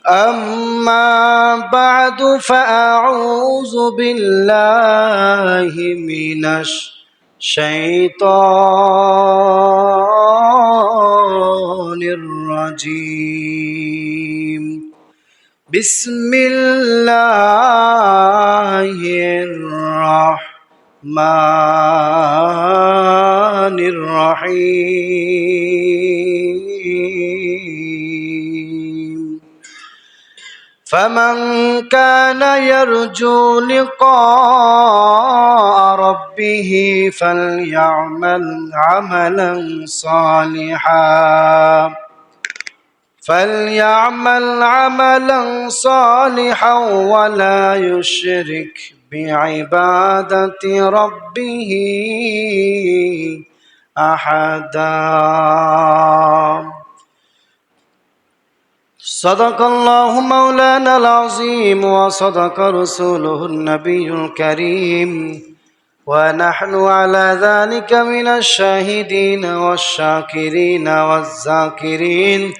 أما بعد فأعوذ بالله من الشيطان الرجيم. بسم الله الرحمن الرحيم. فمن كان يرجو لقاء ربه فليعمل عملا صالحا ولا يشرك بعبادة ربه أحدا. صدق الله مولانا العظيم وصدق رسوله النبي الكريم، ونحن على ذلك من الشاهدين والشاكرين والذاكرين،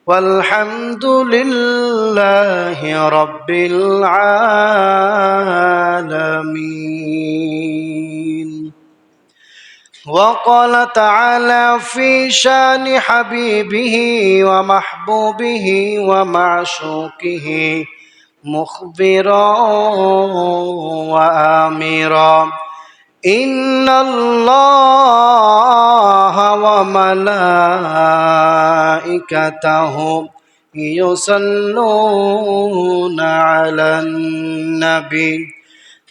والحمد لله رب العالمين. وقال تعالى في شان حبيبه ومحبوبه ومعشوقه مخبرا وآمرا: إن الله وملائكته يصلون على النبي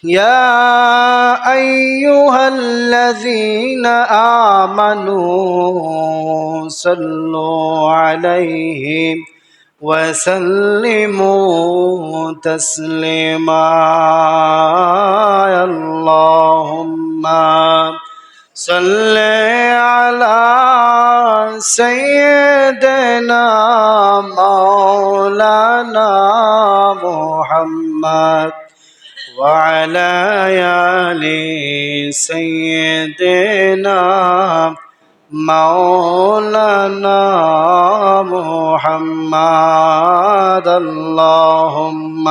يا أيها الذين آمنوا صلوا عليه وسلموا تسليما. اللهم صل على سيدنا مولانا محمد وعلى آل سيدنا مولانا محمد. اللهم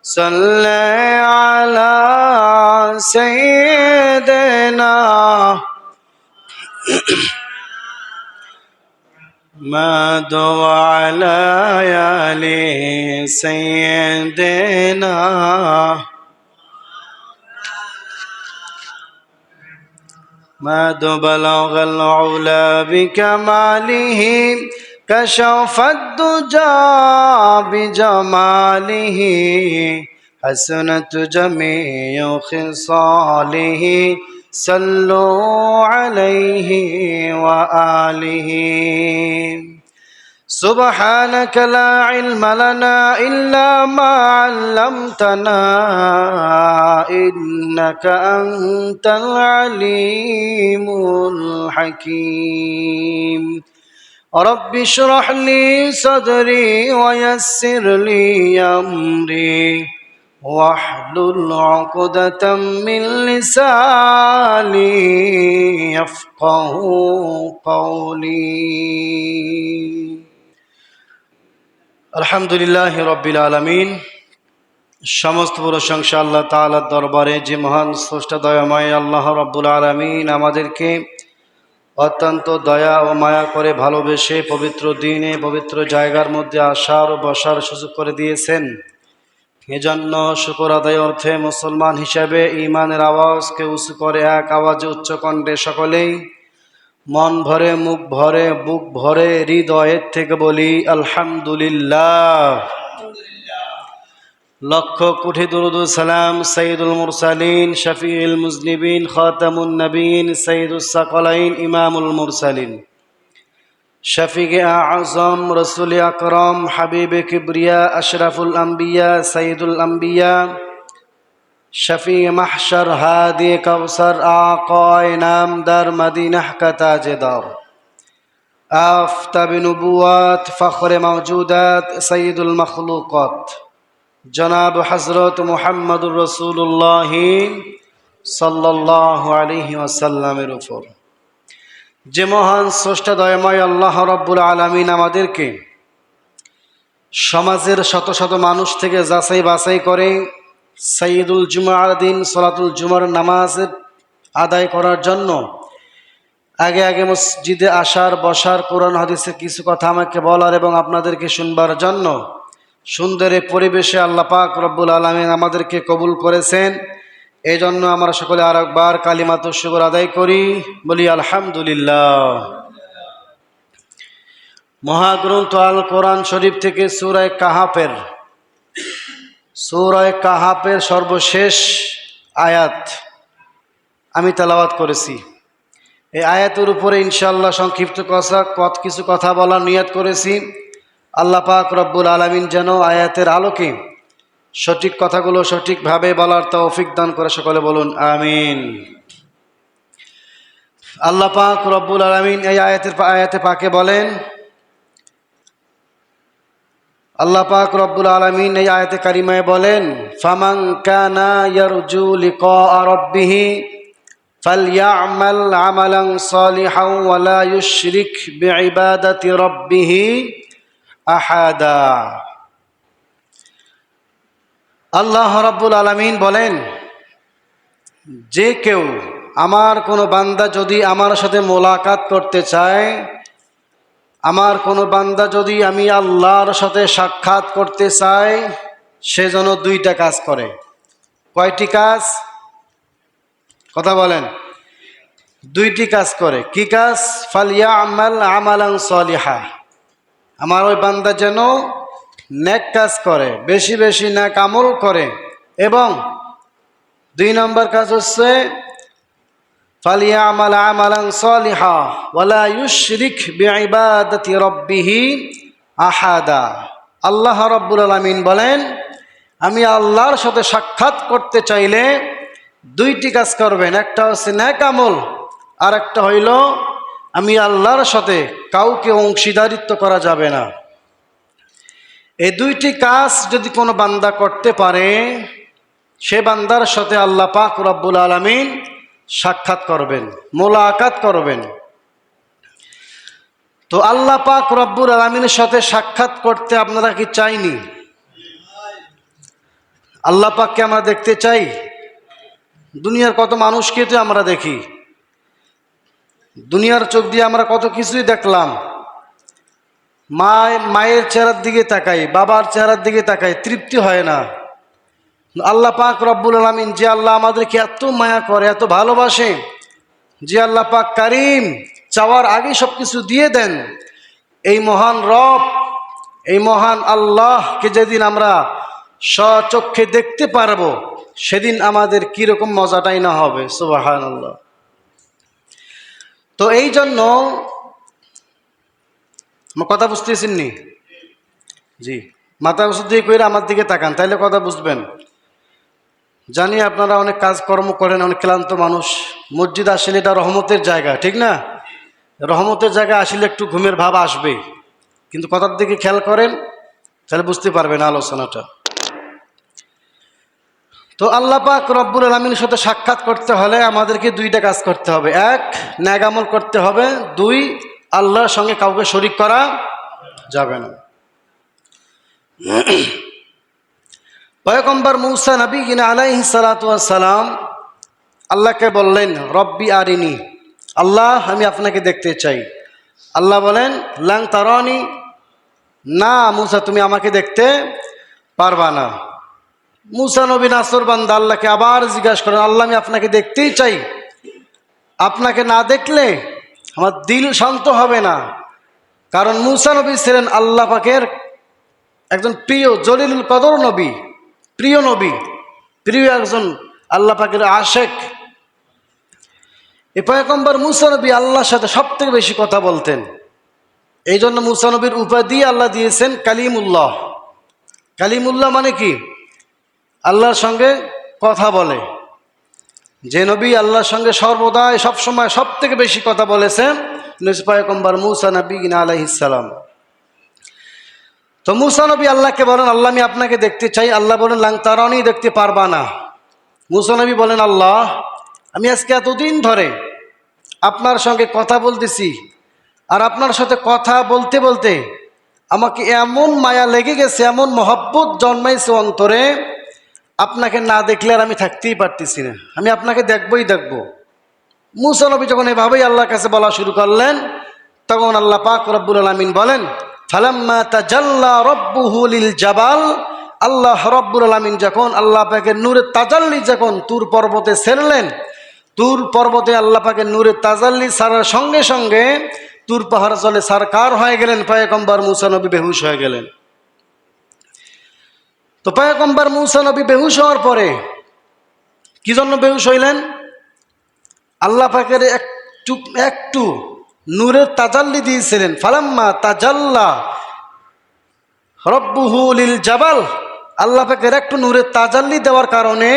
صل على سيدنا محمد وعلى آل سيدنا محمد. بلغ العلا بكماله كشف الدجى بجماله حسنت جميع خصاله صلوا عليه وآله. سبحانك لا علم لنا إلا ما علمتنا إنك أنت العليم الحكيم. رب اشرح لي صدري ويسر لي أمري واحلل عقدة من لساني يفقه قولي. আলহামদুলিল্লাহ রব্বিল আলামিন। সমস্ত প্রশংসা আল্লাহ তাআলার দরবারে, যে মহান স্রষ্টা দয়াময় আল্লাহ রব্বুল আলামিন আমাদেরকে অত্যন্ত দয়া ও মায়া করে ভালোবেসে পবিত্র দিনে পবিত্র জায়গার মধ্যে আসার ও বসার সুযোগ করে দিয়েছেন। এজন্য শুকর আদায় অর্থে মুসলমান হিসেবে ঈমানের আওয়াজকে উঁচু করে এক আওয়াজে উচ্চকণ্ঠে সকলেই মন ভরে, মুখ ভরে, বুক ভরে, হৃদয়ের থেকে বলি আলহামদুলিল্লাহ। লক্ষ কোটি দুরূদ ও সালাম সাইয়্যিদুল মুরসালিন, শফিউল মুজনিবিন, খাতামুন নবীন, সাইয়্যিদুস সাকলাইন, ইমামুল মুরসালিন, শফিকে আযম, রাসূল আকরাম, হাবিবে কিবরিয়া, আশরাফুল আম্বিয়া, সাইয়্যিদুল আম্বিয়া, শফি মাহশর, হাদি কাউসার, আকায়ে নামদার, মদিনাহ কা তাজদার, আফতাব নবুওয়াত, ফখরে মওজুদাত, সাইয়্যিদুল মখলুকাত, জনাব হযরত মুহাম্মদুর রাসূলুল্লাহ সাল্লাল্লাহু আলাইহি ওয়াসাল্লামের উপর যে মহান স্রষ্টা দয়াময় আল্লাহ রাব্বুল আলামিন আমাদেরকে সমাজের শত শত মানুষ থেকে যাচাই বাছাই করে সাইয়্যিদুল জুমার দিন সালাতুল জুমার নামাজ আদায় করার জন্য আগে আগে মসজিদে আসার, বসার, কোরআন হাদিসের কিছু কথা আমাকে বলার এবং আপনাদেরকে শুনবার জন্য সুন্দর এই পরিবেশে আল্লাহ পাক রব্বুল আলামিন আমাদেরকে কবুল করেছেন। এই জন্য আমরা সকলে আরেকবার কালিমাতুশ শুকর আদায় করি, বলি আলহামদুলিল্লাহ। মহাগ্রন্থ আল কোরআন শরীফ থেকে সূরা কাহাফের সর্বশেষ আয়াত আমি তেলাওয়াত করেছি। এই আয়াতের উপরে ইনশাআল্লাহ সংক্ষিপ্ত কিছু কথা বলার নিয়ত করেছি। আল্লাহ পাক রব্বুল আলামিন যেন আয়াতের আলোকে সঠিক কথাগুলো সঠিকভাবে বলার তৌফিক দান করে, সকলে বলুন আমিন। আল্লাহ পাক রব্বুল আলামিন এই আয়াতে পাকে বলেন, আল্লাহ পাক রব্বুল আলামিন এই আয়াতে কারিমায় বলেন, ফামান কানা ইয়ারজু লিকা রাব্বিহ ফালইয়ামাল আমালান সালিহান ওয়া লা ইউশরিক বিইবাদাতি রাব্বিহ আহাদা। আল্লাহ রাব্বুল আলামিন বলেন, যে কেউ আমার কোনো বান্দা যদি আমার সাথে মোলাকাত করতে চায়, আমার কোনো বান্দা যদি আমি আল্লাহর সাথে সাক্ষাৎ করতে চাই, সে যেন দুইটা কাজ করে। কয়টি কাজ? কথা বলেন। দুইটি কাজ করে। কি কাজ? ফালইয়ামাল আমালান সালিহা, আমার ওই বান্দা যেন নেক কাজ করে, বেশি বেশি নেক আমল করে। এবং দুই নম্বর কাজ হচ্ছে ফালইয়ামাল আমালান সালিহা ওয়া লা ইউশরিক বিইবাদাতি রাব্বিহ আহাদা। আল্লাহ রাব্বুল আলামিন বলেন, আমি আল্লাহর সাথে সাক্ষাৎ করতে চাইলে দুইটি কাজ করবেন। একটা হচ্ছে নেক আমল, আর একটা হইল আমি আল্লাহর সাথে কাউকে অংশীদারিত্ব করা যাবে না। এই দুইটি কাজ যদি কোনো বান্দা করতে পারে, সে বান্দার সাথে আল্লাহ পাক রব্বুল আলামিন সাক্ষাৎ করবেন, মোলাকাত করবেন। তো আল্লাহ পাক রব্বুল আলামিনের সাথে সাক্ষাৎ করতে আপনারা কি চাইনি? আল্লাহ পাককে আমরা দেখতে চাই। দুনিয়ার কত মানুষকে তো আমরা দেখি, দুনিয়ার চোখ দিয়ে আমরা কত কিছুই দেখলাম। মায়ের চেহারার দিকে তাকাই, বাবার চেহারার দিকে তাকাই, তৃপ্তি হয় না। আল্লাহ পাক রব্বুল আলামিন, যে আল্লাহ আমাদেরকে এত মায়া করে, এত ভালোবাসে, যে আল্লাহ পাক কারিম, চাওয়ার আগে সব কিছু দিয়ে দেন, এই মহান রব, এই মহান আল্লাহকে যেদিন আমরা স্বচক্ষে দেখতে পারবো, সেদিন আমাদের কিরকম মজাটাই না হবে। সুবহানাল্লাহ। তো এই জন্য আমার কথা বুঝতেছেন নি? জি, মাথা উঁচু দিয়ে কইরা আমার দিকে তাকান, তাইলে কথা বুঝবেন। জানি আপনারা অনেক কাজকর্ম করেন, অনেক ক্লান্ত মানুষ। মসজিদ আসলে এটা রহমতের জায়গা, ঠিক না? রহমতের জায়গা আসলে একটু ঘুমের ভাব আসবে, কিন্তু কথার দিকে খেয়াল করেন, তাহলে বুঝতে পারবেন আলোচনাটা। তো আল্লাহ পাক রব্বুল আলামিনের সাথে সাক্ষাৎ করতে হলে আমাদেরকে দুইটা কাজ করতে হবে। এক, নেক আমল করতে হবে। দুই, আল্লাহর সঙ্গে কাউকে শরীক করা যাবে না। পয়গম্বর মূসা নবী আলাইহিস সালাতু ওয়াস সালাম আল্লাহকে বললেন, রব্বি আরিনি, আল্লাহ আমি আপনাকে দেখতে চাই। আল্লাহ বলেন, লাং তারানি, না মূসা তুমি আমাকে দেখতে পারবা না। মূসা নবী নাসর বান্দা আল্লাহকে আবার জিজ্ঞাসা করেন, আল্লাহ আমি আপনাকে দেখতেই চাই, আপনাকে না দেখলে আমার দিল শান্ত হবে না। কারণ মূসা নবী ছিলেন আল্লাহ পাকের একজন প্রিয় জলিলুল কদর নবী, প্রিয় নবী, প্রিয় একজন আল্লাহ পাকের আশেক। এই পয়গম্বর মূসা নবী আল্লাহর সাথে সব থেকে বেশি কথা বলতেন। এই জন্য মূসা নবীর উপাধি আল্লাহ দিয়েছেন কালিমুল্লাহ। কালিমুল্লাহ মানে কি? আল্লাহর সঙ্গে কথা বলে। যে নবী আল্লাহর সঙ্গে সর্বদাই সবসময় সব থেকে বেশি কথা বলেছেন, পয়গম্বর মূসা নবী আলাইহিস সালাম। তো মূসা নবী আল্লাহকে বলেন, আল্লাহ আমি আপনাকে দেখতে চাই। আল্লাহ বলেন, লাং তারানি, দেখতে পারবা না। মূসা নবী বলেন, আল্লাহ আমি আজকে এতদিন ধরে আপনার সঙ্গে কথা বলতেছি, আর আপনার সাথে কথা বলতে বলতে আমাকে এমন মায়া লেগে গেছে, এমন মহব্বত জন্মাইছে অন্তরে, আপনাকে না দেখলে আর আমি থাকতেই পারতেছি না, আমি আপনাকে দেখবই দেখব। মুসা নবী যখন এভাবেই আল্লাহর কাছে বলা শুরু করলেন, তখন আল্লাহ পাক রব্বুল আলামিন বলেন, ফালাম্মা তাজাল্লা রব্বুহু লিল জাবাল, আল্লাহ রব্বুল আলামিন যখন আল্লাহ পাকের নূরের তাজাল্লি যখন তুর পর্বতে ছেড়লেন, তুর পর্বতে আল্লাহ পাকের নূরের তাজাল্লি ছাড়ার সঙ্গে সঙ্গে তুর পাহাড় জলে সারকার হয়ে গেলেন, পয়গম্বর মুসা নবী বেহুশ হয়ে গেলেন। তো পয়গম্বর মুসা নবী বেহুশ হওয়ার পরে কি জন্য বেহুশ হইলেন? আল্লাহ পাকের একটু নূরের তাজাল্লি দিয়েছিলেন। ফালাম্মা তাজাল্লা রব্বুহু লিল জাবাল, আল্লাহ পাকের একটু নূরের তাজাল্লি দেওয়ার কারণে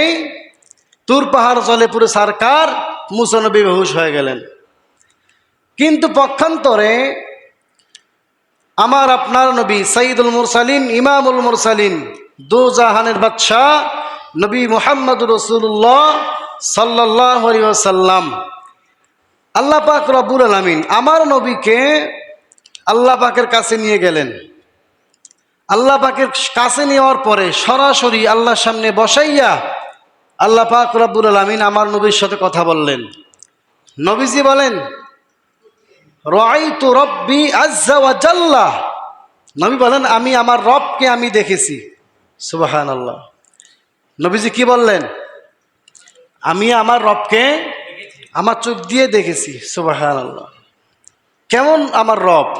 তুর পাহাড় জলে পুরো সারকার, মুসা নবী বেহুশ হয়ে গেলেন। কিন্তু পক্ষান্তরে আমার আপনার নবী সাইয়্যিদুল মুরসালিন, ইমামুল মুরসালিন, দু জাহানের বাদশাহ নবী মুহাম্মদুর রাসূলুল্লাহ সাল্লাল্লাহু আলাইহি ওয়াসাল্লাম, আল্লাহ পাক রব্বুল আলামিন আমার নবীকে আল্লাহ পাকের কাছে নিয়ে গেলেন। আল্লাহ পাকের কাছে নেওয়ার পরে সরাসরি আল্লাহর সামনে বসাইয়া আল্লাহ পাক রব্বুল আলামিন আমার নবীর সাথে কথা বললেন। নবীজি বলেন, রাআইতু রব্বি আযজা ওয়া জাল্লা, নবী বলেন আমি আমার রবকে আমি দেখেছি। সুবহানাল্লাহ। নবীজি কি বললেন? আমি আমার রবকে আমার চোখ দিয়ে দেখেছি। সুবহানাল্লাহ। কেমন আমার রব?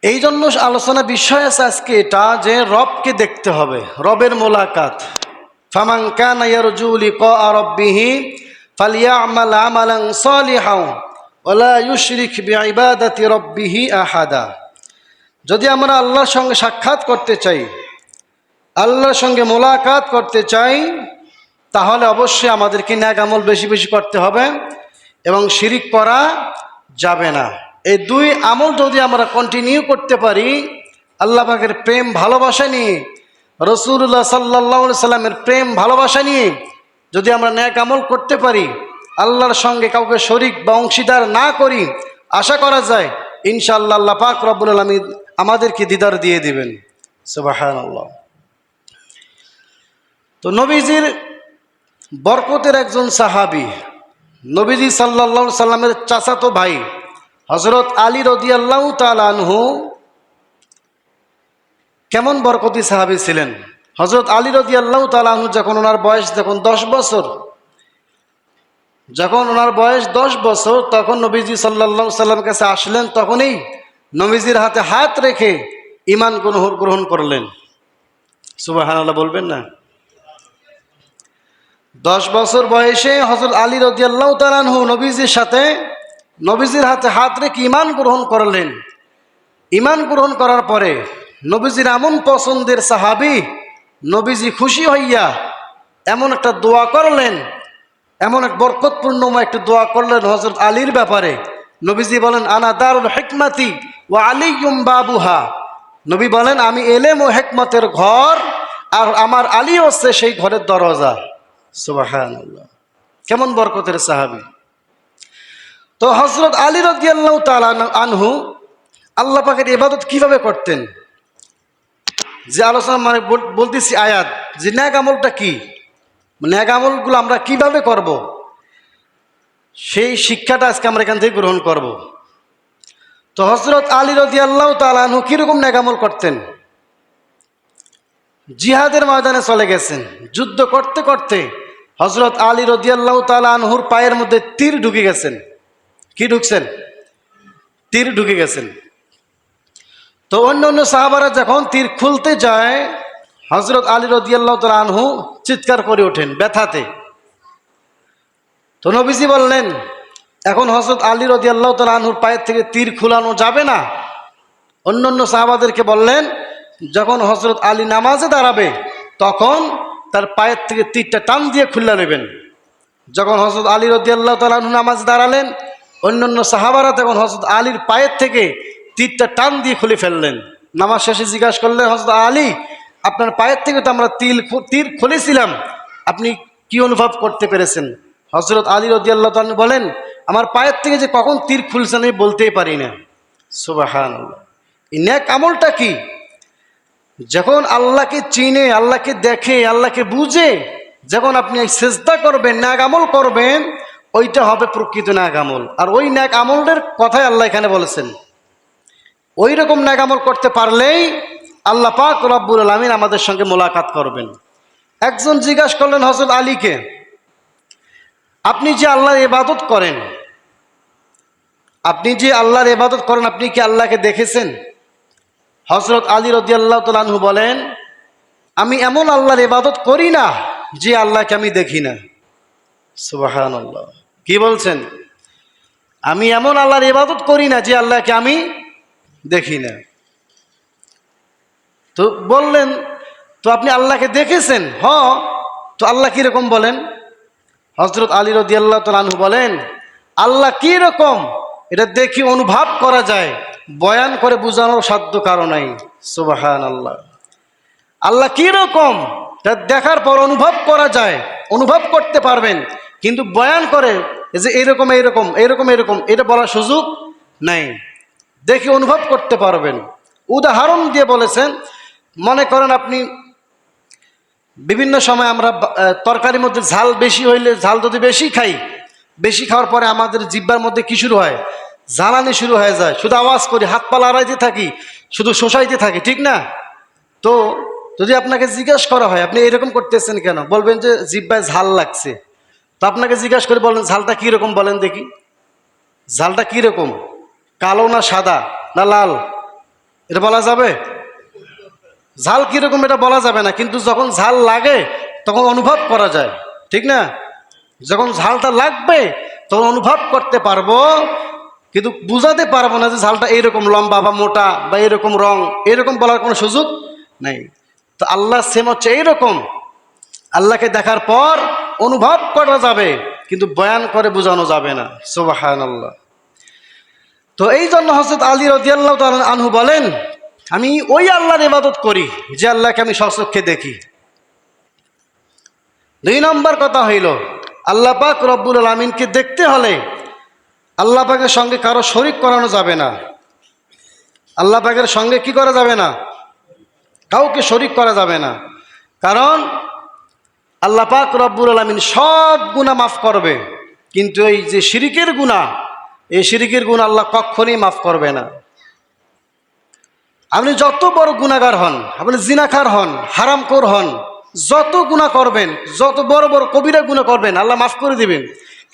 এই জন্য আলোচনা বিষয় আছে আজকে এটা, যে রবকে দেখতে হবে, রবের মোলাকাত। ফামান কানা ইয়ারজু লিকা রাব্বিহি ফালইয়ামাল আমালান সালিহান ওয়া লা ইউশরিক বিইবাদাতি রাব্বিহি আহাদা। যদি আমরা আল্লাহর সঙ্গে সাক্ষাৎ করতে চাই, আল্লাহর সঙ্গে মোলাকাত করতে চাই, তাহলে অবশ্যই আমাদেরকে নেক আমল বেশি বেশি করতে হবে এবং শিরিক করা যাবে না। এই দুই আমল যদি আমরা কন্টিনিউ করতে পারি, আল্লাহ পাকের প্রেম ভালোবাসা নিয়ে, রাসূলুল্লাহ সাল্লাল্লাহু আলাইহি সাল্লামের প্রেম ভালোবাসা নিয়ে যদি আমরা নেক আমল করতে পারি, আল্লাহর সঙ্গে কাউকে শরিক বা অংশীদার না করি, আশা করা যায় ইনশাআল্লাহ আল্লাহ পাক রব্বুল আলামিন আমাদেরকে দিদার দিয়ে দিবেন। সুবহানাল্লাহ। তো নবীজির বরকতের একজন সাহাবী, নবীজি সাল্লাল্লাহু আলাইহি সাল্লামের চাচাতো ভাই হযরত আলী রাদিয়াল্লাহু তাআলা আনহু কেমন বরকতি সাহাবী ছিলেন। হযরত আলী রাদিয়াল্লাহু তাআলা আনহু যখন ওনার বয়স 10 বছর, যখন ওনার বয়স 10 বছর, তখন নবীজি সাল্লাল্লাহু আলাইহি সাল্লামের কাছে আসলেন। তখনই নবীজির হাতে হাত রেখে ঈমান গ্রহণ করলেন। সুবহানাল্লাহ বলবেন না? 10 বছর বয়সে হযরত আলী রাদিয়াল্লাহু তাআলা আনহু নবীজির হাতে হাত রেখে ঈমান গ্রহণ করলেন। ঈমান গ্রহণ করার পরে নবীজির এমন পছন্দের সাহাবী, নবীজি খুশি হইয়া এমন একটা দোয়া করলেন, এমন এক বরকতপূর্ণময় একটা দোয়া করলেন হযরত আলীর ব্যাপারে। নবীজি বলেন, আনা দারুল হিকমাতি ওয়া আলিয়্যুম বাবুহা। নবী বলেন, আমি এলেম ও হিকমতের ঘর, আর আমার আলী হচ্ছে সেই ঘরের দরজা। সুবহানাল্লাহ। কেমন বরকতের সাহাবী। তো হযরত আলী রাদিয়াল্লাহু তাআলা আনহু আল্লাহ পাকের ইবাদত কিভাবে করতেন, যে আলোচনা মানে বলতেছি আয়াত, যে নেক আমলটা কি, নেক আমলগুলো আমরা কিভাবে করব, সেই শিক্ষাটা আজকে আমরা এখান থেকে গ্রহণ করব। তো হযরত আলী রাদিয়াল্লাহু তাআলা আনহু কিরকম নেক আমল করতেন? জিহাদের ময়দানে চলে গেছেন, যুদ্ধ করতে করতে হযরত আলী রাদিয়াল্লাহু তাআলা আনহুর পায়ের মধ্যে তীর ঢুকে গেছেন। কি ঢুকছেন? তীর ঢুকে গেছেন। তো অন্য সাহাবারা যখন তীর খুলতে যায়, হযরত আলী রাদিয়াল্লাহু তাআলা আনহু চিৎকার করে ওঠেন ব্যথাতে। তো নবীজি বললেন, এখন হযরত আলী রাদিয়াল্লাহু তাআলা আনহুর পায়ের থেকে তীর খুলানো যাবে না। অন্য সাহাবাদেরকে বললেন, যখন হযরত আলী নামাজে দাঁড়াবে তখন তার পায়ের থেকে তীরটা টান দিয়ে খুলে নেবেন। যখন হযরত আলী রাদিয়াল্লাহু তাআলা আনহু নামাজে দাঁড়ালেন, অন্য সাহাবারা তখন হযরত আলীর পায়ের থেকে তীরটা টান দিয়ে খুলে ফেললেন। নামাজ শেষে জিজ্ঞাসা করলেন, হযরত আলী, আপনার পায়ের থেকে তো আমরা তীর খুলেছিলাম, আপনি কি অনুভব করতে পেরেছেন? হযরত আলী রাদিয়াল্লাহু তাআলা বলেন, আমার পায়ের থেকে যে কখন তীর খুলছেন আমি বলতেই পারি না। সুবহানাল্লাহ। এই নেক আমলটা কি? যখন আল্লাহকে চিনে, আল্লাহকে দেখে, আল্লাহকে বুঝে যখন আপনি সিজদা করবেন, নেক আমল করবেন, ওইটা হবে প্রকৃত নেক আমল। আর ওই নেক আমলের কথাই আল্লাহ এখানে বলেছেন। ওই রকম নেক আমল করতে পারলেই আল্লাহ পাক রব্বুল আলামিন আমাদের সঙ্গে মোলাকাত করবেন। একজন জিজ্ঞাসা করলেন হযরত আলীকে, আপনি যে আল্লাহর ইবাদত করেন, আপনি কি আল্লাহকে দেখেছেন? হযরত আলী রাদিয়াল্লাহু তাআলা আনহু বলেন, আমি এমন আল্লাহর ইবাদত করি না যে আল্লাহকে আমি দেখি না। সুবহানাল্লাহ। কি বলছেন? আমি এমন আল্লাহর ইবাদত করি না যে আল্লাহকে আমি দেখি না। তো বললেন, তো আপনি আল্লাহকে দেখেছেন? তো আল্লাহ কিরকম বলেন? হযরত আলী রাদিয়াল্লাহু তাআলা আনহু বলেন, আল্লাহ কি রকম এটা দেখি অনুভব করা যায়, বয়ান করে বোঝানোর সাধ্য কারো নাই। সুবহানাল্লাহ। আল্লাহ কি রকম তা দেখার পর অনুভব করা যায়, অনুভব করতে পারবেন, কিন্তু বয়ান করে যে এইরকম এইরকম এইরকম এরকম এটা বলার সুযোগ নাই। দেখে অনুভব করতে পারবেন। উদাহরণ দিয়ে বলেছেন, মনে করেন আপনি বিভিন্ন সময় আমরা তরকারির মধ্যে ঝাল বেশি হইলে, ঝাল যদি বেশি খাই, বেশি খাওয়ার পরে আমাদের জিহ্বার মধ্যে কি শুরু হয়? জ্বালানি শুরু হয়ে যায়, শুধু আওয়াজ করি, হাত পা লড়াইতে থাকি, শুধু শোষাইতে থাকি, ঠিক না? তো যদি আপনাকে জিজ্ঞাসা করা হয় আপনি এরকম করতেছেন কেন, বলবেন যে জিহ্বায় ঝাল লাগছে। তো আপনাকে জিজ্ঞাসা করে বলেন ঝালটা কীরকম বলেন দেখি, ঝালটা কীরকম, কালো না সাদা না লাল, এটা বলা যাবে? ঝাল কীরকম এটা বলা যাবে না, কিন্তু যখন ঝাল লাগে তখন অনুভব করা যায়, ঠিক না? যখন ঝালটা লাগবে তখন অনুভব করতে পারবো, কিন্তু বুঝাতে পারবো না যে ঝালটা এইরকম লম্বা বা মোটা বা এরকম রং, এরকম বলার কোনো সুযোগ নেই। তো আল্লাহ সেম হচ্ছে এইরকম, আল্লাহকে দেখার পর অনুভব করা যাবে, কিন্তু বয়ান করে বোঝানো যাবে না। সুবহানাল্লাহ। তো এই জন্য হযরত আলী রাদিয়াল্লাহু তাআলা আনহু বলেন, আমি ওই আল্লাহর ইবাদত করি যে আল্লাহকে আমি স্বচক্ষে দেখি। 2 নম্বর কথা হইল, আল্লাহ পাক রব্বুল আলামিনকে দেখতে হলে আল্লাহ পাকের সঙ্গে কারো শরীক করানো যাবে না। আল্লাহ পাকের সঙ্গে কি করা যাবে না? কাউকে শরীক করা যাবে না। কারণ আল্লাহ পাক রব্বুল আলামিন সব গুনাহ মাফ করবে, কিন্তু এই যে শিরিকের গুনাহ, এই শিরিকের গুনাহ আল্লাহ কখনোই মাফ করবে না। আপনি যত বড় গুনাহগার হন, আপনি জিনাকার হন, হারামখোর হন, যত গুনাহ করবেন, যত বড় বড় কবিরা গুনাহ করবেন, আল্লাহ মাফ করে দিবেন।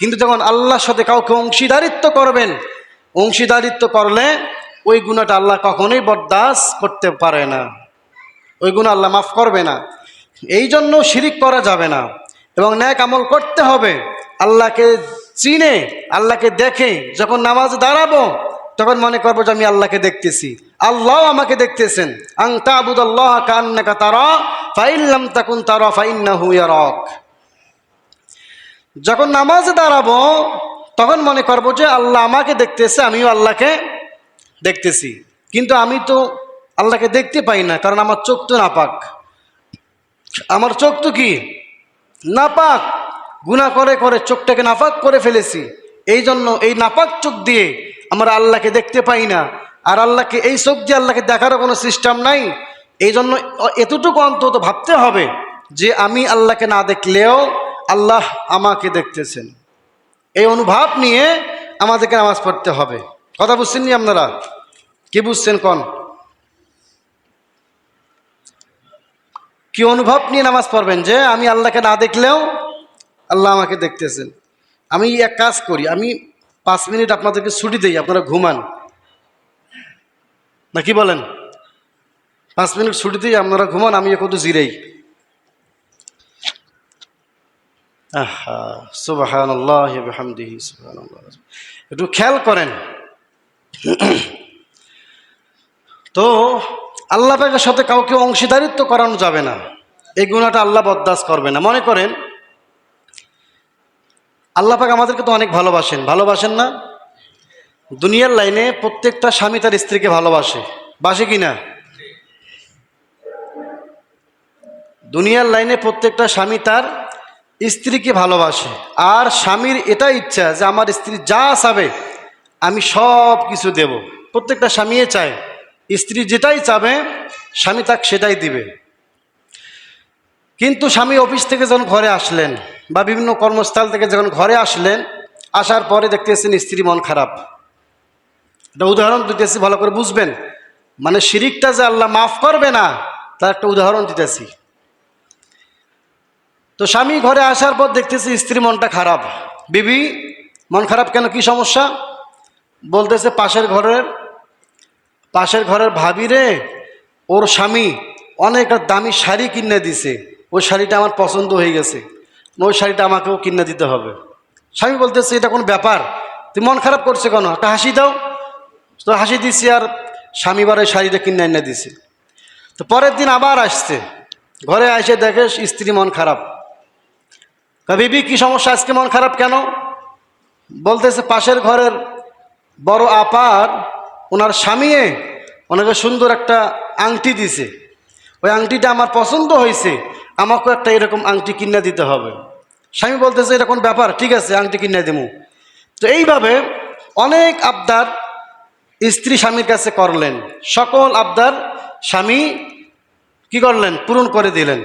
কিন্তু যখন আল্লাহর সাথে কাউকে অংশীদারিত্ব করবেন, অংশীদারিত্ব করলে ওই গুনাহটা আল্লাহ কখনোই বরদাস্ত করতে পারে না, ওই গুনাহ আল্লাহ মাফ করবে না। এই জন্য শিরিক করা যাবে না এবং নেক আমল করতে হবে। আল্লাহকে চিনে, আল্লাহকে দেখে যখন নামাজ দাঁড়াবো তখন মনে করবো যে আমি আল্লাহকে দেখতেছি, আল্লাহ আমাকে দেখতেছেন। আন তা'বুদাল্লাহ কাআন্নাকা তারা ফাইন লাম তাকুন তারা ফাইন্নাহু ইয়ারাক। যখন নামাজে দাঁড়াবো তখন মনে করবো যে আল্লাহ আমাকে দেখতেছে, আমিও আল্লাহকে দেখতেছি, কিন্তু আমি তো আল্লাহকে দেখতে পাই না, কারণ আমার চোখ তো নাপাক। আমার চোখ তো কি নাপাক, গুনাহ করে করে চোখটাকে নাপাক করে ফেলেছি। এই জন্য এই নাপাক চোখ দিয়ে আমরা আল্লাহকে দেখতে পাই না, আর আল্লাহকে এই চোখ দিয়ে আল্লাহকে দেখারও কোনো সিস্টেম নাই। এই জন্য এতটুকু অন্তত ভাবতে হবে যে আমি আল্লাহকে না দেখলেও আল্লাহ আমাকে দেখতেছেন। এই অনুভব নিয়ে আমাদেরকে নামাজ পড়তে হবে। কথা বুঝছেন নি আপনারা? কি বুঝছেন কোন? কি অনুভব নিয়ে নামাজ পড়বেন যে আমি আল্লাহকে না দেখলেও আল্লাহ আমাকে দেখতেছেন। আমি এক কাজ করি, আমি 5 মিনিট আপনাদেরকে ছুটি দিই, আপনারা ঘুমান, না কি বলেন? 5 মিনিট ছুটি দিই, আপনারা ঘুমান, আমি একটু জিরাই। সুবহানাল্লাহি ওয়া বিহামদিহি, সুবহানাল্লাহ। একটু খেয়াল করেন। তো আল্লাহ পাকের সাথে কাউকে অংশীদারিত্ব করানো যাবে না, এই গুনাহটা আল্লাহ বরদাস্ত করবে না। মনে করেন আল্লাহ পাক আমাদেরকে তো অনেক ভালোবাসেন, ভালোবাসেন না? দুনিয়ার লাইনে প্রত্যেকটা স্বামী তার স্ত্রীকে ভালোবাসে, বাসে কি না? দুনিয়ার লাইনে প্রত্যেকটা স্বামী তার স্ত্রীকে ভালোবাসে, আর স্বামীর এটা ইচ্ছা যে আমার স্ত্রী যা চাবে আমি সব কিছু দেব। প্রত্যেকটা স্বামীয়ে চায় স্ত্রী যেটাই চাবে স্বামী তাকে সেটাই দিবে। কিন্তু স্বামী অফিস থেকে যখন ঘরে আসলেন বা বিভিন্ন কর্মস্থল থেকে যখন ঘরে আসলেন, আসার পরে দেখতেছেন স্ত্রী মন খারাপ। একটা উদাহরণ দিতেছি, ভালো করে বুঝবেন। মানে শিরিকটা যে আল্লাহ মাফ করবে না তার একটা উদাহরণ দিতেছি। তো স্বামী ঘরে আসার পর দেখতেছে স্ত্রী মনটা খারাপ। বিবি মন খারাপ কেন, কি সমস্যা? বলতেছে পাশের ঘরের ভাবি রে, ওর স্বামী অনেক দামি শাড়ি কিনে দিছে, ওই শাড়িটা আমার পছন্দ হয়ে গেছে, ওই শাড়িটা আমাকেও কিনে দিতে হবে। স্বামী বলতেছে এটা কোনো ব্যাপার, তুমি মন খারাপ করছে কেন, একটা হাসি দাও। তো হাসি দিছি আর স্বামী বার ওই শাড়িটা কিনে এনে দিছে। তো পরের দিন আবার আসছে, ঘরে এসে দেখে স্ত্রী মন খারাপ। বিবি কি সমস্যা, আজকে মন খারাপ কেন? বলতেছে পাশের ঘরের বড় আপার ওনার স্বামী ওনাকে সুন্দর একটা আংটি দিছে, ওই আংটিটা আমার পছন্দ হয়েছে, আমাকেও একটা এরকম আংটি কিনে দিতে হবে। স্বামী বলতেছে এটা কোন ব্যাপার, ঠিক আছে আংটি কিনে দেবো। তো এইভাবে অনেক আবদার স্ত্রী স্বামীর কাছে করলেন, সকল আবদার স্বামী কি করলেন, পূরণ করে দিলেন।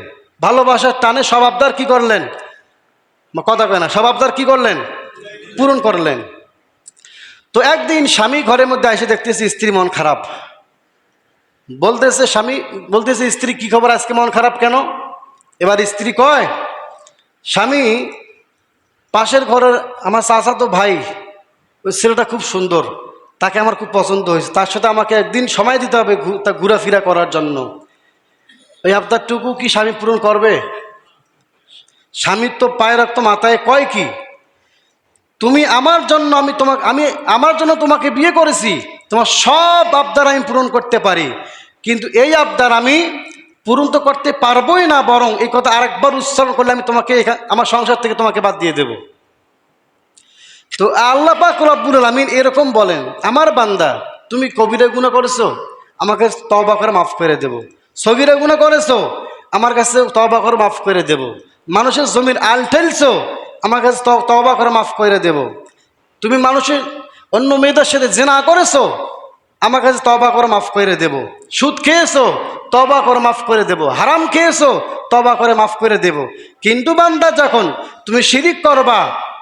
ভালোবাসার টানে সব আবদার কি করলেন, কথা কয় না, সব আবদার কি করলেন, পূরণ করলেন। তো একদিন স্বামী ঘরের মধ্যে এসে দেখতেছে স্ত্রী মন খারাপ। স্বামী বলতেছে স্ত্রী কি খবর, আজকে মন খারাপ কেন? এবার স্ত্রী কয়, স্বামী পাশের ঘরের আমার চাচাতো ভাই, ওই ছেলেটা খুব সুন্দর, তাকে আমার খুব পছন্দ হয়েছে, তার সাথে আমাকে একদিন সময় দিতে হবে তা ঘোরাফেরা করার জন্য। ওই আবদারটুকু কি স্বামী পূরণ করবে? স্বামীর তো পায়ের রক্ত মাথায় কয় কি, তুমি আমার জন্য আমি আমার জন্য তোমাকে বিয়ে করেছি, তোমার সব আবদার আমি পূরণ করতে পারি, কিন্তু এই আবদার আমি পূরণ তো করতে পারবোই না, বরং এই কথা আরেকবার উচ্চারণ করলে আমি তোমাকে আমার সংসার থেকে তোমাকে বাদ দিয়ে দেব। তো আল্লাহ পাক রব্বুল আলামিন এরকম বলেন, আমার বান্দা তুমি কবিরা গুনাহ করেছো, আমাকে তওবা করে মাফ করে দেব। সগীরা গুনাহ করেছো, আমার কাছে তওবা করে মাফ করে দেব। মানুষের জমির আল ঠেলছো, আমার কাছে তওবা করে মাফ করে দেব। তুমি মানুষের অন্য মেয়েদের সাথে জেনা করেছো, আমার কাছে তওবা করে মাফ করে দেব। সুদ খেয়েছো, তওবা করে মাফ করে দেব। হারাম খেয়েছো, তওবা করে মাফ করে দেব। কিন্তু বান্দা যখন তুমি শিরিক করবা,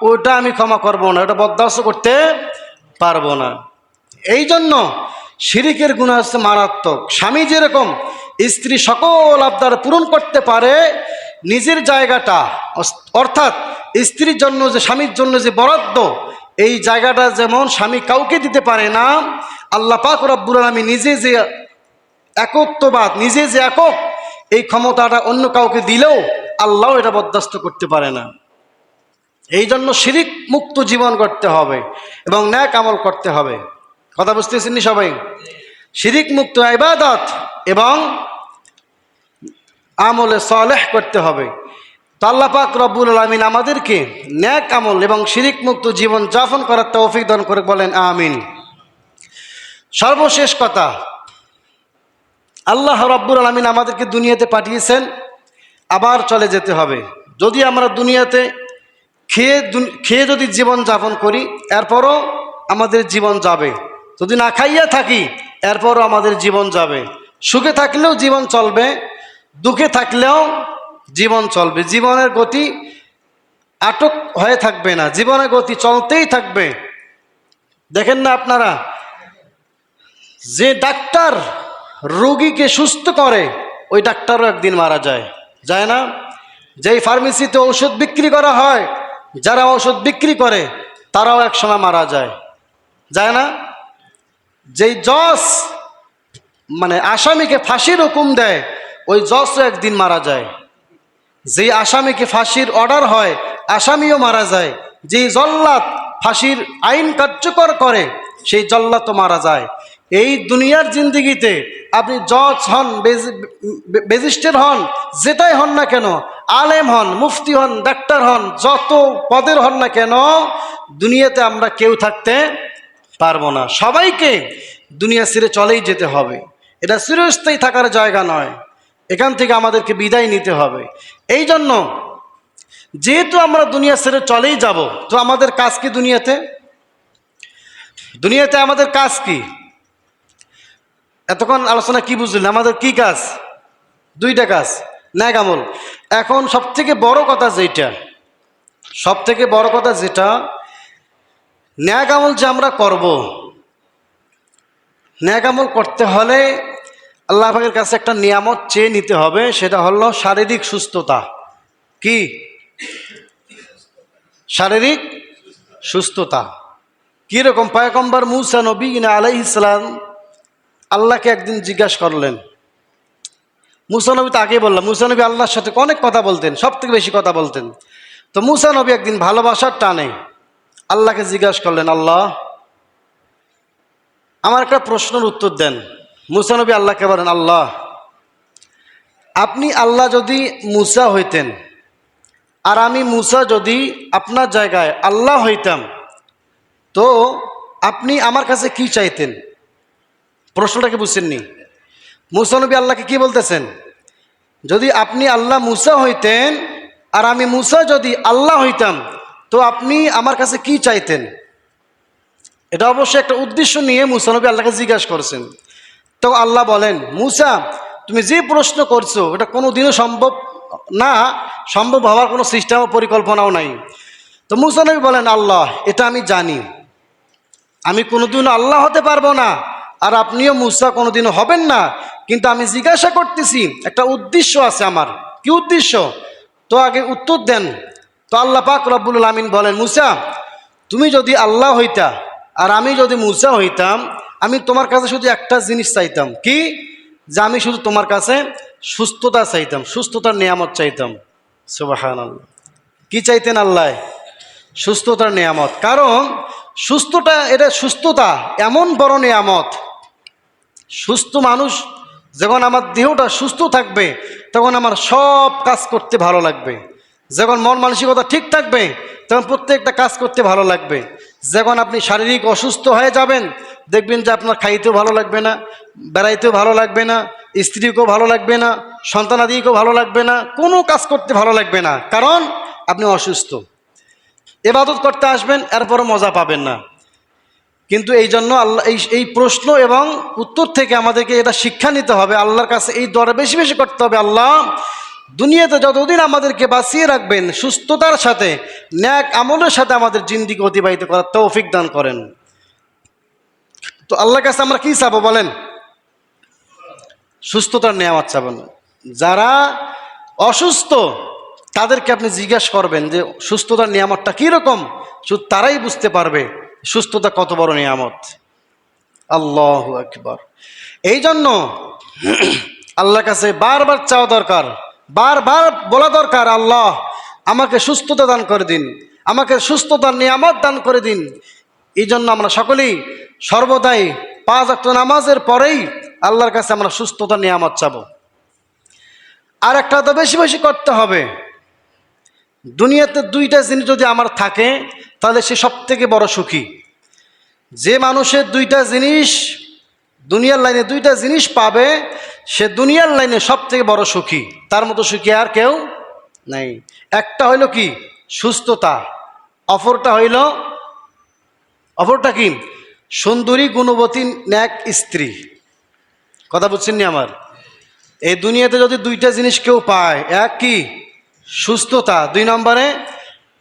ওটা আমি ক্ষমা করব না, ওটা বরদাস্ত করতে পারবো না। এই জন্য শিরিকের গুনাহ হচ্ছে মারাত্মক। স্বামী যেরকম স্ত্রী সকল আবদার পূরণ করতে পারে, নিজের জায়গাটা অর্থাৎ স্ত্রীর জন্য যে স্বামীর জন্য যে বরাদ্দ, এই জায়গাটা যেমন স্বামী কাউকে দিতে পারে না, আল্লাহ পাক রব্বুল আলামিন নিজে যে একত্ববাদ, নিজে যে একক, এই ক্ষমতাটা অন্য কাউকে দিলেও আল্লাহ এটা বরদাস্ত করতে পারে না। এই জন্য শিরিক মুক্ত জীবন করতে হবে এবং ন্যাক আমল করতে হবে। কথা বুঝতেছেন সবাই? শিরিক মুক্ত ইবাদত এবং আমলে সালেহ করতে হবে। তো আল্লাহ পাক রব্বুল আলামিন আমাদেরকে ন্যাক আমল এবং শিরিক মুক্ত জীবন যাপন করার তৌফিক দান করে, বলেন আমিন। সর্বশেষ কথা, আল্লাহ রব্বুল আলামিন আমাদেরকে দুনিয়াতে পাঠিয়েছেন, আবার চলে যেতে হবে। যদি আমরা দুনিয়াতে খেয়ে যদি জীবন যাপন করি, এরপরও আমাদের জীবন যাবে। যদি না খাইয়া থাকি, এরপরও আমাদের জীবন যাবে। সুখে থাকলেও জীবন চলবে, দুঃখে থাকলেও জীবন চলবে। জীবনের গতি আটক হয়ে থাকবে না, জীবনের গতি চলতেই থাকবে। দেখেন না আপনারা, যে ডাক্তার রোগীকে সুস্থ করে, ওই ডাক্তারও একদিন মারা যায়, যায় না? যেই ফার্মেসিতে ঔষধ বিক্রি করা হয়, যারা ঔষধ বিক্রি করে তারাও একসময় মারা যায়, যায় না? যেই জজ আসামিকে ফাঁসির হুকুম দেয়, ওই জজও একদিন মারা যায়। যেই আসামিকে ফাঁসির অর্ডার হয়, আসামিও মারা যায়। যেই জল্লাদ ফাঁসির আইন কার্যকর করে, সেই জল্লাদও মারা যায়। এই দুনিয়ার জিন্দিগিতে আপনি জজ হন, ম্যাজিস্ট্রেট হন, যেটাই হন না কেন, আলেম হন, মুফতি হন, ডাক্তার হন, যত পদের হন না কেন, দুনিয়াতে আমরা কেউ থাকতে পারবো না। সবাইকে দুনিয়া ছেড়ে চলেই যেতে হবে। এটা চিরস্থায়ী থাকার জায়গা নয়, এখান থেকে আমাদেরকে বিদায় নিতে হবে। এই জন্য যেহেতু আমরা দুনিয়া ছেড়ে চলেই যাব, তো আমাদের কাজ কি দুনিয়াতে? দুনিয়াতে আমাদের কাজ কি? এতক্ষণ আলোচনা কি বুঝলেন? আমাদের কি কাজ? দুইটা কাজ, নেক আমল। এখন সবথেকে বড় কথা যেটা, সবথেকে বড় কথা যেটা, নেক আমল যে আমরা করব, নেক আমল করতে হলে আল্লাহ পাকের কাছে একটা নিয়ামত চেয়ে নিতে হবে, সেটা হলো শারীরিক সুস্থতা। কি? শারীরিক সুস্থতা। কীরকম? পয়গম্বর মূসা নবী আলাইহিস সালাম আল্লাহকে একদিন জিজ্ঞাসা করলেন। মূসা নবী তো আগেই বললাম, মূসা নবী আল্লাহর সাথে অনেক কথা বলতেন, সব থেকে বেশি কথা বলতেন। তো মূসা নবী একদিন ভালোবাসার টানে আল্লাহকে জিজ্ঞাসা করলেন, আল্লাহ আমার একটা প্রশ্নের উত্তর দেন। মূসা নবী আল্লাহকে বলেন, আল্লাহ আপনি আল্লাহ যদি মূসা হইতেন আর আমি মূসা যদি আপনার জায়গায় আল্লাহ হইতাম, তো আপনি আমার কাছে কি চাইতেন? প্রশ্নটাকে বুঝছেননি? মূসা নবী আল্লাহকে কি বলতেছেন? যদি আপনি আল্লাহ মূসা হইতেন আর আমি মূসা যদি আল্লাহ হইতাম, তো আপনি আমার কাছে কি চাইতেন? এটা অবশ্যই একটা উদ্দেশ্য নিয়ে মূসা নবী আল্লাহকে জিজ্ঞাসা করেছেন। তো আল্লাহ বলেন, মূসা তুমি যে প্রশ্ন করছো এটা কোনোদিনও সম্ভব না, সম্ভব হওয়ার কোনো সিস্টেম ও পরিকল্পনাও নাই। তো মূসা নবী বলেন, আল্লাহ এটা আমি জানি, আমি কোনোদিনও আল্লাহ হতে পারবো না, আর আপনিও মূসা কোনোদিনও হবেন না, কিন্তু আমি জিজ্ঞাসা করতেছি একটা উদ্দেশ্য আছে আমার। কি উদ্দেশ্য? তো আগে উত্তর দেন। তো আল্লাহ পাক রব্বুল আমিন বলেন, মূসা তুমি যদি আল্লাহ হইতা আর আমি যদি মূসা হইতাম, আমি তোমার কাছে শুধু একটা জিনিস চাইতাম। কি? যে আমি শুধু তোমার কাছে সুস্থতা চাইতাম, সুস্থতার নিয়ামত চাইতাম। সুবহানাল্লাহ। কি চাইতেন আল্লাহ? সুস্থতার নিয়ামত। কারণ সুস্থতা, এটা সুস্থতা এমন বড় নিয়ামত। সুস্থ মানুষ যখন, আমার দেহটা সুস্থ থাকবে তখন আমার সব কাজ করতে ভালো লাগবে। যখন মন মানসিকতা ঠিক থাকবে তখন প্রত্যেকটা কাজ করতে ভালো লাগবে। যখন আপনি শারীরিক অসুস্থ হয়ে যাবেন, দেখবেন যে আপনার খাইতেও ভালো লাগবে না, বেড়াইতেও ভালো লাগবে না, স্ত্রীকেও ভালো লাগবে না, সন্তানাদিকেও ভালো লাগবে না, কোনো কাজ করতে ভালো লাগবে না, কারণ আপনি অসুস্থ। ইবাদত করতে আসবেন, এরপরও মজা পাবেন না। কিন্তু এই জন্য আল্লাহ এই প্রশ্ন এবং উত্তর থেকে আমাদেরকে এটা শিক্ষা নিতে হবে, আল্লাহর কাছে এই দোয়া বেশি বেশি করতে হবে, আল্লাহ দুনিয়াতে যতদিন আমাদেরকে বাঁচিয়ে রাখবেন সুস্থতার সাথে, ন্যাক আমলের সাথে আমাদের জিন্দিগি অতিবাহিত করার তৌফিক দান করেন। তো আল্লাহর কাছে আমরা কি চাবো বলেন? সুস্থতার নিয়ামত চাবেন। যারা অসুস্থ তাদেরকে আপনি জিজ্ঞাসা করবেন যে সুস্থতার নিয়ামতটা কীরকম, শুধু তারাই বুঝতে পারবে সুস্থতা কত বড় নিয়ামত। আল্লাহু আকবার। এই জন্য আল্লাহর কাছে বারবার চাওয়া দরকার, বারবার বলা দরকার, আল্লাহ আমাকে সুস্থতা দান করে দিন, আমাকে সুস্থতার নিয়ামত দান করে দিন। এই জন্য আমরা সকলেই সর্বদাই 5 ওয়াক্ত নামাজের পরেই আল্লাহর কাছে আমরা সুস্থতার নিয়ামত চাবো। আর একটা তো বেশি বেশি করতে হবে। দুনিয়াতে 2টা জিনিস যদি আমার থাকে তাহলে সে সব থেকে বড় সুখী। যে মানুষের 2টা জিনিস, দুনিয়ার লাইনে 2টা জিনিস পাবে, সে দুনিয়ার লাইনে সব থেকে বড় সুখী। তার মতো সুখী আর কেউ নাই। একটা হইল কি? সুস্থতা। অপরটা কি? সুন্দরী গুণবতী ন্যাক স্ত্রী। কথা বুঝছেন নি আমার? এই দুনিয়াতে যদি 2টা জিনিস কেউ পায়, এক কি? সুস্থতা। 2 নম্বরে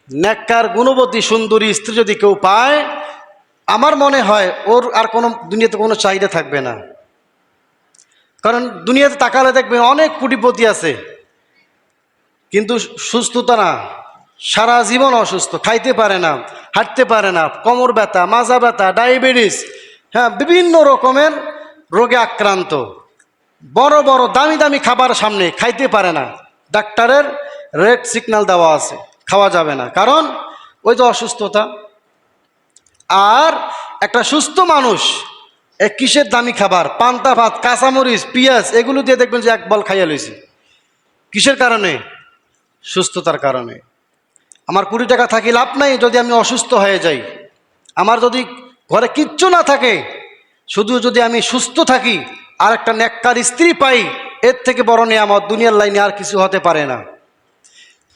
নেককার গুণবতী সুন্দরী স্ত্রী যদি কেউ পায়, আমার মনে হয় ওর আর কোনো দুনিয়াতে কোনো চাহিদা থাকবে না। কারণ দুনিয়াতে তাকালে দেখবে অনেক কোটিপতি আছে, কিন্তু সুস্থতা না, সারা জীবন অসুস্থ, খাইতে পারে না, হাঁটতে পারে না, কোমর ব্যথা, মাজা ব্যথা, ডায়াবেটিস, হ্যাঁ, বিভিন্ন রকমের রোগে আক্রান্ত, বড় বড় দামি দামি খাবার সামনে খাইতে পারে না, ডাক্তারের রেড সিগন্যাল দেওয়া আছে, খাওয়া যাবে না, কারণ ওই যে অসুস্থতা। আর একটা সুস্থ মানুষ কিসের দামি খাবার, পান্তা ভাত, কাঁচামরিচ, পেঁয়াজ, এগুলো দিয়ে দেখবেন যে এক বল খাইয়া লইছে। কিসের কারণে? সুস্থতার কারণে। আমার 20 টাকা থাকি লাভ নাই যদি আমি অসুস্থ হয়ে যাই। আমার যদি ঘরে কিচ্ছু না থাকে, শুধু যদি আমি সুস্থ থাকি আর একটা নেককার স্ত্রী পাই, এর থেকে বড় নিয়ামত দুনিয়ার লাইনে আর কিছু হতে পারে না।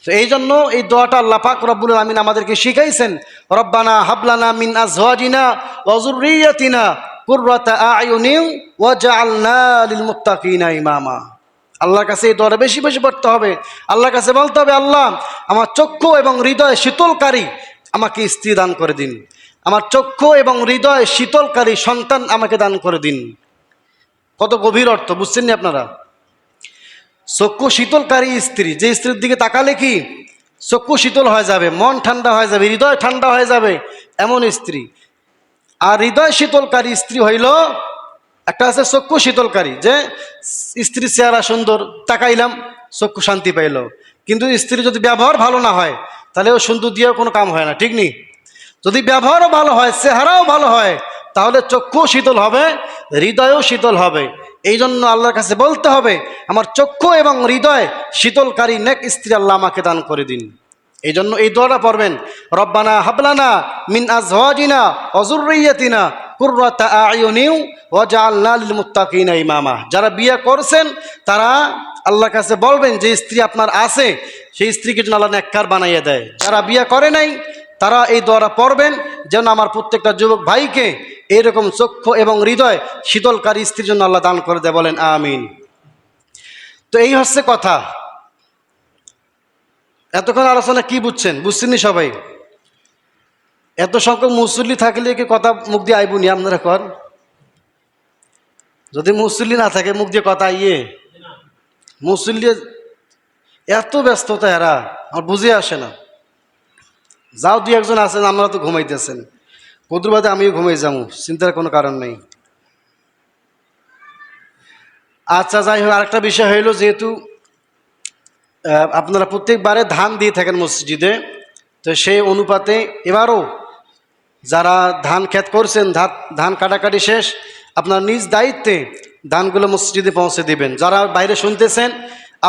তো এই জন্য এই দোয়াটা আল্লাহ পাক রব্বুল আমিন আমাদেরকে শিখাইছেন, রব্বানা হাবলানা মিন আজওয়াজিনা ওয়া যুররিয়াতিনা কুররাতা আয়ুনিন ওয়াজআলনা লিল মুত্তাকিনা ইমামা। আল্লাহর কাছে এই দোয়াটা বেশি বেশি পড়তে হবে। আল্লাহর কাছে বলতে হবে, আল্লাহ আমার চক্ষু এবং হৃদয় শীতলকারী আমাকে স্ত্রী দান করে দিন, আমার চক্ষু এবং হৃদয় শীতলকারী সন্তান আমাকে দান করে দিন। কত গভীর অর্থ, বুঝছেন না আপনারা? চক্ষু শীতলকারী স্ত্রী, যে স্ত্রীর দিকে তাকালে কি চক্ষু শীতল হয়ে যাবে, মন ঠান্ডা হয়ে যাবে, হৃদয় ঠান্ডা হয়ে যাবে, এমন স্ত্রী। আর হৃদয় শীতলকারী স্ত্রী হইল একটা আছে চক্ষু শীতলকারী, যে স্ত্রীর চেহারা সুন্দর, তাকাইলাম চক্ষু শান্তি পাইল। কিন্তু স্ত্রী যদি ব্যবহার ভালো না হয় তাহলে ও সুন্দর দিয়েও কোনো কাম হয় না, ঠিক নেই? যদি ব্যবহারও ভালো হয়, চেহারাও ভালো হয়, তাহলে চক্ষু শীতল হবে, হৃদয়ও শীতল হবে। এই জন্য আল্লাহর কাছে বলতে হবে, আমার চক্ষু এবং হৃদয় শীতলকারী নেক স্ত্রী আল্লাহ আমাকে দান করে দিন। এই জন্য এই দোয়াটা পড়বেন, রব্বানা হাবলানা মিন আজওয়াজিনা ওয়া যুররিয়াতিনা কুররাতা আয়ুনিন ওয়াজআলনা লিল মুত্তাকিনা ইমামা। যারা বিয়ে করছেন তারা আল্লাহর কাছে বলবেন, যে স্ত্রী আপনার আছে সেই স্ত্রীকে যেন আল্লাহ নেককার বানাইয়া দেয়। যারা বিয়ে করে নাই তারা এই দোয়াটা পড়বেন, যেন আমার প্রত্যেকটা যুবক ভাইকে এরকম চক্ষু এবং হৃদয় শীতলকারী স্ত্রীর জন্য আল্লাহ দান করে দেয়, বলেন আমিন। তো এই হচ্ছে কথা। এতক্ষণ আলোচনা কি বুঝছেন? বুঝছেননি সবাই? এত সংখ্যক মুসল্লি থাকলে কি কথা মুখ দিয়ে আইবুনি আপনারা কর? যদি মুসল্লি না থাকে মুখ দিয়ে কথা আইয়ে? মুসল্লি এত ব্যস্ততা, এরা আমার বুঝে আসে না। যাও দুই একজন আছেন, আমরা তো ঘুমাইতেছেন, কদুর বাদে আমিও ঘুমাই যাবো, চিন্তার কোনো কারণ নেই। আচ্ছা, যাই হোক, আরেকটা বিষয় হইল, যেহেতু আপনারা প্রত্যেকবারে ধান দিয়ে থাকেন মসজিদে, তো সেই অনুপাতে এবারও যারা ধান ক্ষেত করছেন, ধান কাটাকাটি শেষ, আপনার নিজ দায়িত্বে ধানগুলো মসজিদে পৌঁছে দিবেন। যারা বাইরে শুনতেছেন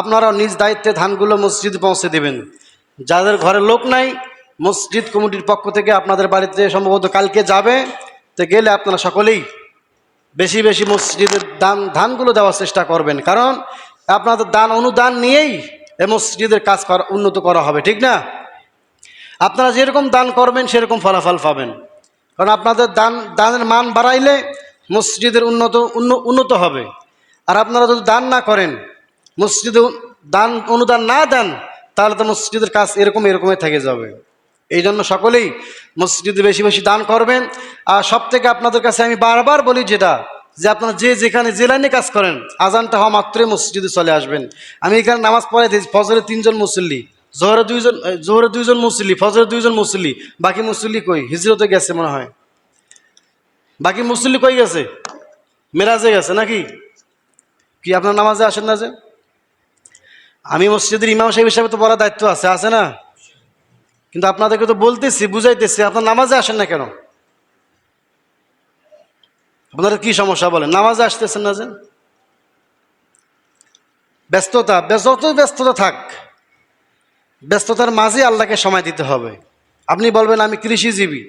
আপনারাও নিজ দায়িত্বে ধানগুলো মসজিদে পৌঁছে দিবেন। যাদের ঘরে লোক নাই, মসজিদ কমিটির পক্ষ থেকে আপনাদের বাড়িতে সম্ভবত কালকে যাবে, তো গেলে আপনারা সকলেই বেশি বেশি মসজিদের ধানগুলো দেওয়ার চেষ্টা করবেন। কারণ আপনাদের দান অনুদান নিয়েই এই মসজিদের কাজ উন্নত করা হবে, ঠিক না? আপনারা যেরকম দান করবেন সেরকম ফলাফল পাবেন। কারণ আপনাদের দানের মান বাড়াইলে মসজিদের উন্নত হবে। আর আপনারা যদি দান না করেন, মসজিদে অনুদান না দেন, তাহলে তো মসজিদের কাজ এরকমই থেকে যাবে। এই জন্য সকলেই মসজিদে বেশি বেশি দান করবেন। আর সব থেকে আপনাদের কাছে আমি বারবার বলি যেটা, যে আপনারা যেখানে যে লাইনে কাজ করেন, আজানটা হওয়া মাত্রই মসজিদে চলে আসবেন। আমি এখানে নামাজ পড়াই দিয়েছি, ফজরে 3 জন মুসল্লি, জোহরে 2 জন মুসল্লি, ফজরে 2 জন মুসল্লি, বাকি মুসল্লি কই? হিজরতে গেছে মনে হয়। বাকি মুসল্লি কই গেছে? মেরাজে গেছে নাকি? কি আপনার নামাজে আসেন না? যে আমি মসজিদের ইমাম সাহেব হিসাবে তো বলার দায়িত্ব আছে না? কিন্তু আপনাদেরকে তো বলতেছি, বুঝাইতেছি, আপনার নামাজে আসেন না কেন? আপনাদের কি সমস্যা বলেন? নামাজে আসতেছেন না যে? ব্যস্ততা থাক, ব্যস্ততার মাঝে আল্লাহকে সময় দিতে হবে। আপনি বলবেন আমি কৃষিজীবী,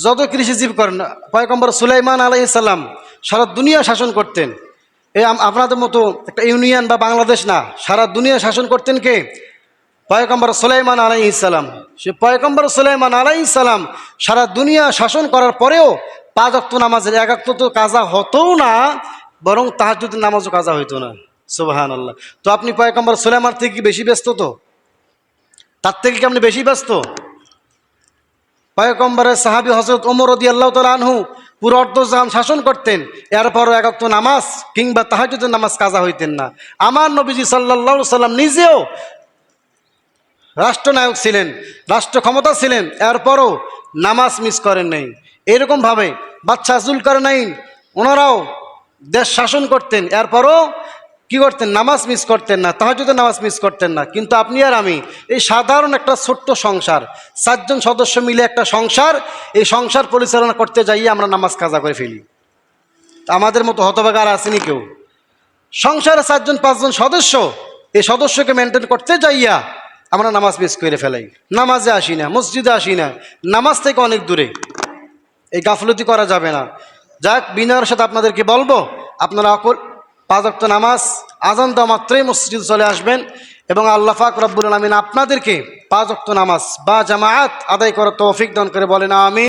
যত কৃষিজীবী করেন, পয়গম্বর সুলাইমান আলাইহিস সালাম সারা দুনিয়া শাসন করতেন। আপনাদের মতো একটা ইউনিয়ন বা বাংলাদেশ না, সারা দুনিয়া শাসন করতেন কে? পয়গম্বর সুলাইমান আলাইহিস সালাম। সে পয়গম্বর সুলাইমান আলাইহিস সালাম সারা দুনিয়া শাসন করার পরেও 5 ওয়াক্ত নামাজের 1 ওয়াক্ত তো কাজা হতো না, বরং তাহাজ্জুদের নামাজও কাজা হইতো না। সুবহানাল্লাহ। তো আপনি পয়গম্বর সুলাইমান থেকে কি বেশি ব্যস্ত? তো তার থেকে কি আপনি বেশি ব্যস্ত? পয়গম্বরের সাহাবী হযরত ওমর রাদিয়াল্লাহু তাআলা আনহু পুরো অর্ধজাহান শাসন করতেন, এরপরও 1 ওয়াক্ত নামাজ কিংবা তাহাজ্জুদের নামাজ কাজা হইতেন না। আমার নবীজি সাল্লাল্লাহু আলাইহি সাল্লাম নিজেও রাষ্ট্রনায়ক ছিলেন, রাষ্ট্র ক্ষমতা ছিলেন, এরপরও নামাজ মিস করেন নাই। এরকমভাবে বাদশা যুলকারনাইন, ওনারাও দেশ শাসন করতেন, এরপরও কি করতেন? নামাজ মিস করতেন না, তাহাজ্জুদের নামাজ মিস করতেন না। কিন্তু আপনি আর আমি, এই সাধারণ একটা ছোট্ট সংসার, 4 জন সদস্য মিলে একটা সংসার, এই সংসার পরিচালনা করতে যাইয়ে আমরা নামাজ কাজা করে ফেলি। আমাদের মতো হতভাগা আর আসেনি কেউ? সংসারে 4 জন 5 জন সদস্য, এই সদস্যকে মেনটেন করতে যাইয়া আমরা নামাজ মিস করে ফেলাই, নামাজে আসি না, মসজিদে আসি না, নামাজ থেকে অনেক দূরে। এই গাফলতি করা যাবে না। যাক, বিনয়ের সাথে আপনাদেরকে বলবো, আপনারা 5 ওয়াক্ত নামাজ আজান দেওয়া মাত্রই মসজিদ চলে আসবেন, এবং আল্লাহ পাক রব্বুল আলামিন আপনাদেরকে 5 ওয়াক্ত নামাজ বা জামাআত আদায় করার তৌফিক দান করে, বলেন আমিন।